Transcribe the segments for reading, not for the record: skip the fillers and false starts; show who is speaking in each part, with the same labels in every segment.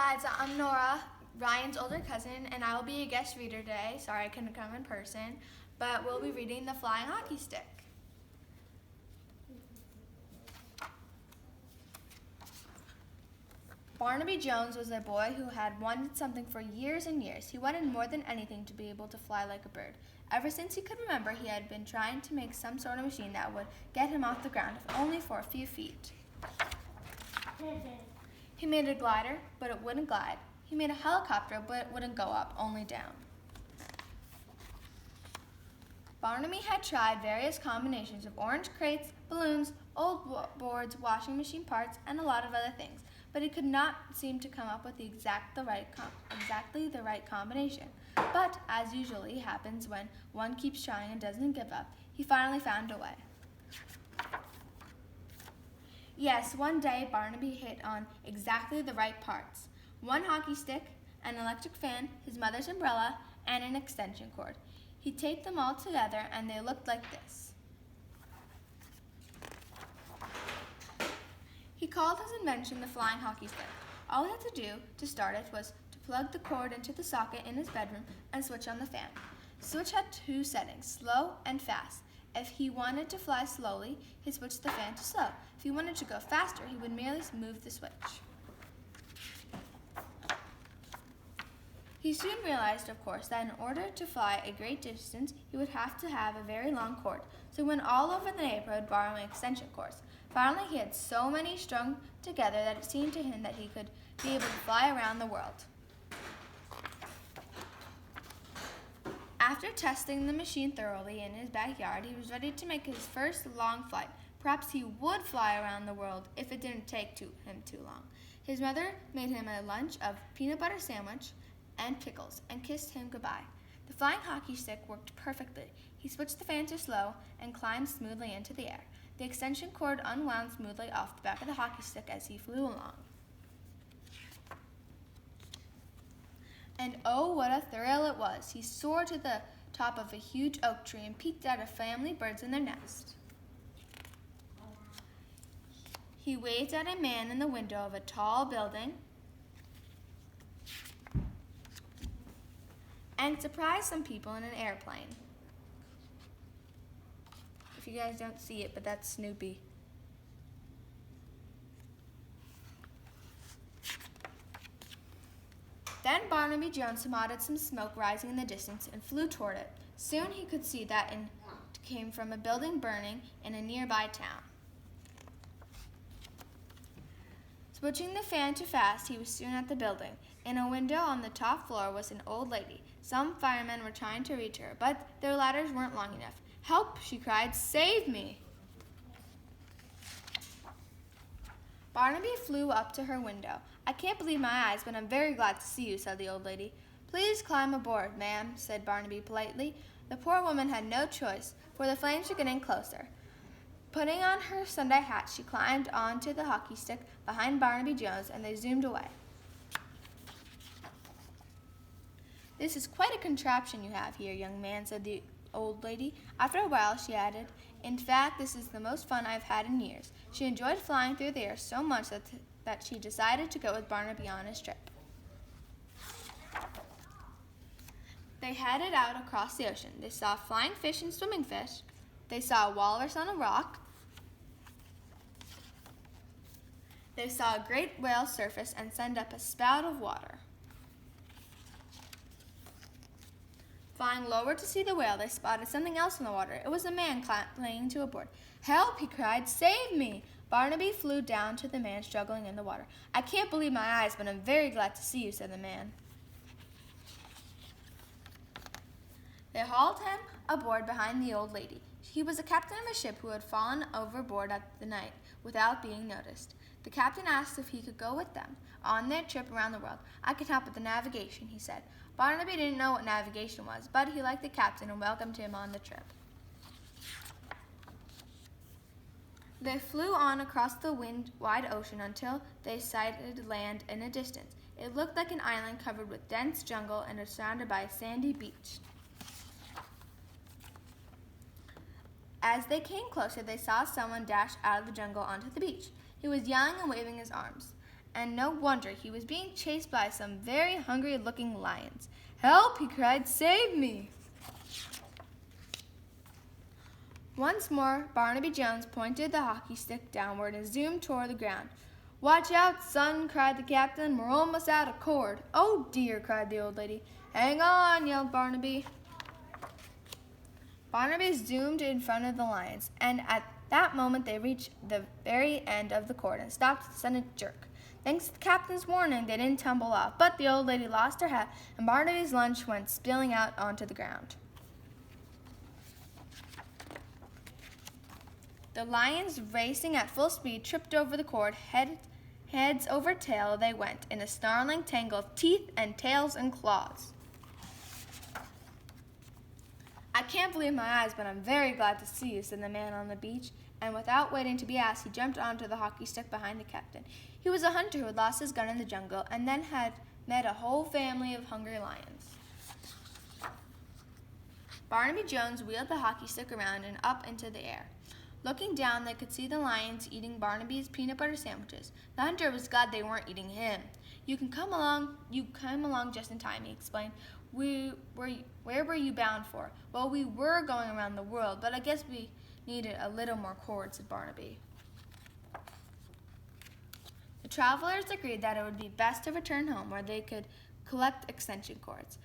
Speaker 1: guys, I'm Nora, Ryan's older cousin, and I will be a guest reader today. Sorry I couldn't come in person, but we'll be reading The Flying Hockey Stick. Barnaby Jones was a boy who had wanted something for years and years. He wanted more than anything to be able to fly like a bird. Ever since he could remember, he had been trying to make some sort of machine that would get him off the ground, if only for a few feet. He made a glider, but it wouldn't glide. He made a helicopter, but it wouldn't go up, only down. Barnaby had tried various combinations of orange crates, balloons, old boards, washing machine parts, and a lot of other things, but he could not seem to come up with exactly the right combination. But, as usually happens when one keeps trying and doesn't give up, he finally found a way. Yes, one day Barnaby hit on exactly the right parts. One hockey stick, an electric fan, his mother's umbrella, and an extension cord. He taped them all together and they looked like this. He called his invention the flying hockey stick. All he had to do to start it was to plug the cord into the socket in his bedroom and switch on the fan. The switch had two settings, slow and fast. If he wanted to fly slowly, he switched the fan to slow. If he wanted to go faster, he would merely move the switch. He soon realized, of course, that in order to fly a great distance, he would have to have a very long cord. So he went all over the neighborhood borrowing extension cords. Finally, he had so many strung together that it seemed to him that he could be able to fly around the world. After testing the machine thoroughly in his backyard, he was ready to make his first long flight. Perhaps he would fly around the world if it didn't take him too long. His mother made him a lunch of peanut butter sandwich and pickles and kissed him goodbye. The flying hockey stick worked perfectly. He switched the fan to slow and climbed smoothly into the air. The extension cord unwound smoothly off the back of the hockey stick as he flew along. And oh, what a thrill it was. He soared to the top of a huge oak tree and peeked out at family birds in their nest. He waved at a man in the window of a tall building and surprised some people in an airplane. If you guys don't see it, but that's Snoopy. Then Barnaby Jones spotted some smoke rising in the distance and flew toward it. Soon he could see that it came from a building burning in a nearby town. Switching the fan to fast, he was soon at the building. In a window on the top floor was an old lady. Some firemen were trying to reach her, but their ladders weren't long enough. "Help!" she cried. "Save me!" Barnaby flew up to her window. "I can't believe my eyes, but I'm very glad to see you," said the old lady. "Please climb aboard, ma'am," said Barnaby politely. The poor woman had no choice, for the flames were getting closer. Putting on her Sunday hat, she climbed onto the hockey stick behind Barnaby Jones, and they zoomed away. "This is quite a contraption you have here, young man," said the old lady. After a while, she added, "In fact, this is the most fun I've had in years." She enjoyed flying through the air so much that she decided to go with Barnaby on his trip. They headed out across the ocean. They saw flying fish and swimming fish. They saw a walrus on a rock. They saw a great whale surface and send up a spout of water. Flying lower to see the whale, they spotted something else in the water. It was a man clinging to a board. "Help!" he cried. "Save me!" Barnaby flew down to the man struggling in the water. "I can't believe my eyes, but I'm very glad to see you," said the man. They hauled him aboard behind the old lady. He was a captain of a ship who had fallen overboard at the night without being noticed. The captain asked if he could go with them on their trip around the world. "I can help with the navigation," he said. Barnaby didn't know what navigation was, but he liked the captain and welcomed him on the trip. They flew on across the wide ocean until they sighted land in the distance. It looked like an island covered with dense jungle and was surrounded by a sandy beach. As they came closer, they saw someone dash out of the jungle onto the beach. He was young and waving his arms. and no wonder he was being chased by some very hungry-looking lions. "Help!" he cried. "Save me!" Once more, Barnaby Jones pointed the hockey stick downward and zoomed toward the ground. "Watch out, son!" cried the captain. "We're almost out of cord." "Oh, dear!" cried the old lady. "Hang on!" yelled Barnaby. Barnaby zoomed in front of the lions, and at that moment they reached the very end of the cord and stopped with a sudden jerk. Thanks to the captain's warning, they didn't tumble off, but the old lady lost her hat, and Barnaby's lunch went spilling out onto the ground. The lions, racing at full speed, tripped over the cord. Heads over tail they went, in a snarling tangle of teeth and tails and claws. "I can't believe my eyes, but I'm very glad to see you," said the man on the beach, and without waiting to be asked, he jumped onto the hockey stick behind the captain. He was a hunter who had lost his gun in the jungle and then had met a whole family of hungry lions. Barnaby Jones wheeled the hockey stick around and up into the air. Looking down, they could see the lions eating Barnaby's peanut butter sandwiches. The hunter was glad they weren't eating him. You came along just in time," he explained. Where were you bound for?" "Well, we were going around the world, but I guess we needed a little more cord," said Barnaby. The travelers agreed that it would be best to return home, where they could collect extension cords.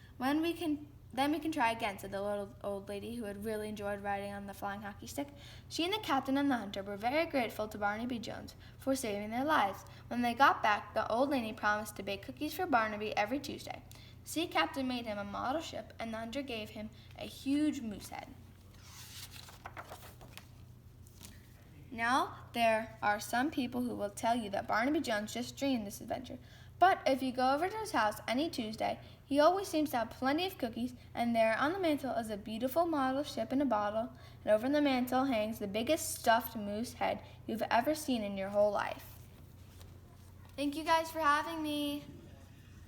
Speaker 1: Then we can try again," said the little old lady, who had really enjoyed riding on the flying hockey stick. She and the captain and the hunter were very grateful to Barnaby Jones for saving their lives. When they got back, the old lady promised to bake cookies for Barnaby every Tuesday. The sea captain made him a model ship, and the hunter gave him a huge moose head. Now, there are some people who will tell you that Barnaby Jones just dreamed this adventure. But if you go over to his house any Tuesday, he always seems to have plenty of cookies, and there on the mantel is a beautiful model ship in a bottle, and over the mantel hangs the biggest stuffed moose head you've ever seen in your whole life. Thank you guys for having me.